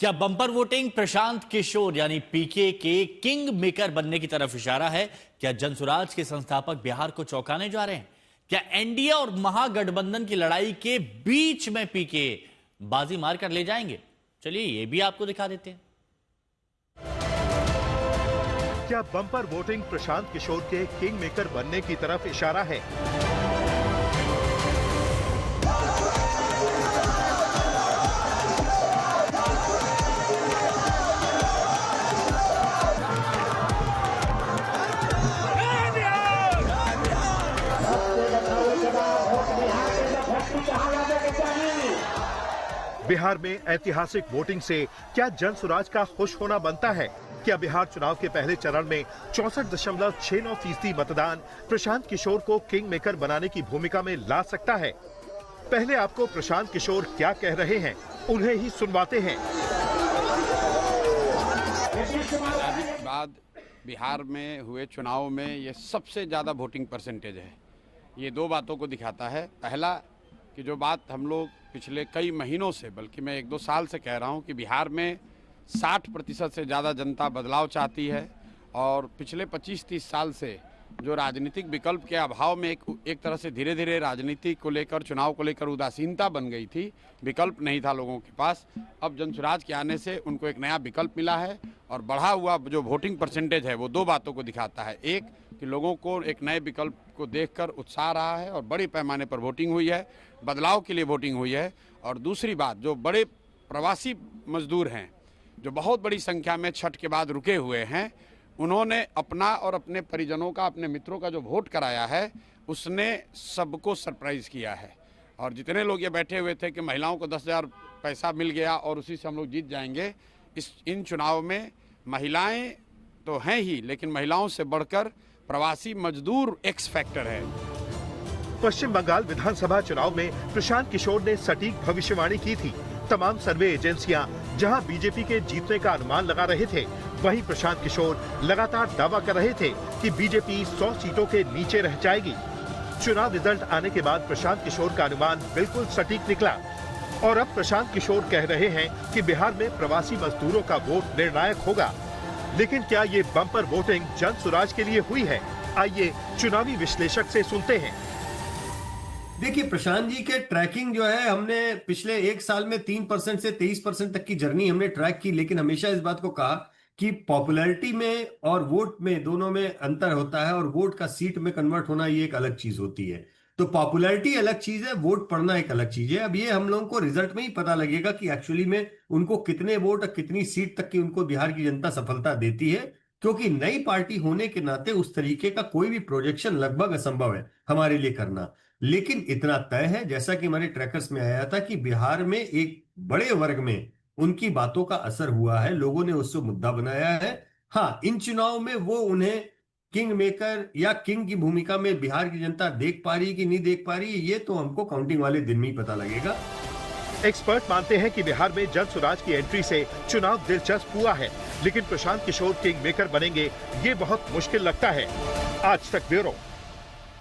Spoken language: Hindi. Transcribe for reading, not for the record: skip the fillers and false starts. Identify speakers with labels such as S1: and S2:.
S1: क्या बम्पर वोटिंग प्रशांत किशोर यानी पीके के किंग मेकर बनने की तरफ इशारा है? क्या जनसुराज के संस्थापक बिहार को चौंकाने जा रहे हैं? क्या एनडीए और महागठबंधन की लड़ाई के बीच में पीके बाजी मारकर ले जाएंगे? चलिए ये भी आपको दिखा देते हैं।
S2: क्या बम्पर वोटिंग प्रशांत किशोर के किंग मेकर बनने की तरफ इशारा है? बिहार में ऐतिहासिक वोटिंग से क्या जनसुराज का खुश होना बनता है? क्या बिहार चुनाव के पहले चरण में 64.69% मतदान प्रशांत किशोर को किंग मेकर बनाने की भूमिका में ला सकता है? पहले आपको प्रशांत किशोर क्या कह रहे हैं, उन्हें ही सुनवाते हैं।
S3: बाद बिहार में हुए चुनाव में ये सबसे ज्यादा वोटिंग परसेंटेज है। ये दो बातों को दिखाता है। पहला कि जो बात हम लोग पिछले कई महीनों से, बल्कि मैं 1-2 साल से कह रहा हूं कि बिहार में 60% से ज़्यादा जनता बदलाव चाहती है और पिछले 25-30 साल से जो राजनीतिक विकल्प के अभाव में एक तरह से धीरे धीरे राजनीति को लेकर, चुनाव को लेकर उदासीनता बन गई थी, विकल्प नहीं था लोगों के पास। अब जनसुराज के आने से उनको एक नया विकल्प मिला है और बढ़ा हुआ जो वोटिंग परसेंटेज है वो दो बातों को दिखाता है। एक कि लोगों को एक नए विकल्प को देखकर उत्साह रहा है और बड़े पैमाने पर वोटिंग हुई है, बदलाव के लिए वोटिंग हुई है। और दूसरी बात, जो बड़े प्रवासी मजदूर हैं जो बहुत बड़ी संख्या में छठ के बाद रुके हुए हैं, उन्होंने अपना और अपने परिजनों का, अपने मित्रों का जो वोट कराया है उसने सबको सरप्राइज किया है। और जितने लोग ये बैठे हुए थे कि महिलाओं को 10,000 पैसा मिल गया और उसी से हम लोग जीत जाएंगे, इन चुनाव में महिलाएं तो हैं ही, लेकिन महिलाओं से बढ़कर प्रवासी मजदूर एक्स फैक्टर है।
S2: पश्चिम बंगाल विधानसभा चुनाव में प्रशांत किशोर ने सटीक भविष्यवाणी की थी। तमाम सर्वे एजेंसियां जहां बीजेपी के जीतने का अनुमान लगा रहे थे, वहीं प्रशांत किशोर लगातार दावा कर रहे थे कि बीजेपी 100 सीटों के नीचे रह जाएगी। चुनाव रिजल्ट आने के बाद प्रशांत किशोर का अनुमान बिल्कुल सटीक निकला और अब प्रशांत किशोर कह रहे हैं कि बिहार में प्रवासी मजदूरों का वोट निर्णायक होगा। लेकिन क्या ये बम्पर वोटिंग जनसुराज के लिए हुई है? आइए चुनावी विश्लेषक से सुनते हैं।
S4: देखिए, प्रशांत जी के ट्रैकिंग जो है, हमने पिछले 1 साल में 3% से 23% तक की जर्नी हमने ट्रैक की, लेकिन हमेशा इस बात को कहा कि पॉपुलैरिटी में और वोट में, दोनों में अंतर होता है और वोट का सीट में कन्वर्ट होना ये एक अलग चीज होती है। तो पॉपुलैरिटी अलग चीज है, वोट पड़ना एक अलग चीज है। अब ये हम लोगों को रिजल्ट में ही पता लगेगा कि एक्चुअली में उनको कितने वोट और कितनी सीट तक की उनको बिहार की जनता सफलता देती है, क्योंकि नई पार्टी होने के नाते उस तरीके का कोई भी प्रोजेक्शन लगभग असंभव है हमारे लिए करना। लेकिन इतना तय है, जैसा कि हमारे ट्रैकर्स में आया था, कि बिहार में एक बड़े वर्ग में उनकी बातों का असर हुआ है, लोगों ने उसको मुद्दा बनाया है। हाँ, इन चुनाव में वो उन्हें किंग मेकर या किंग की भूमिका में बिहार की जनता देख पा रही है कि नहीं देख पा रही है, ये तो हमको काउंटिंग वाले दिन में ही पता लगेगा।
S2: एक्सपर्ट मानते हैं कि बिहार में जनसुराज की एंट्री से चुनाव दिलचस्प हुआ है, लेकिन प्रशांत किशोर किंग मेकर बनेंगे ये बहुत मुश्किल लगता है। आज तक ब्यूरो।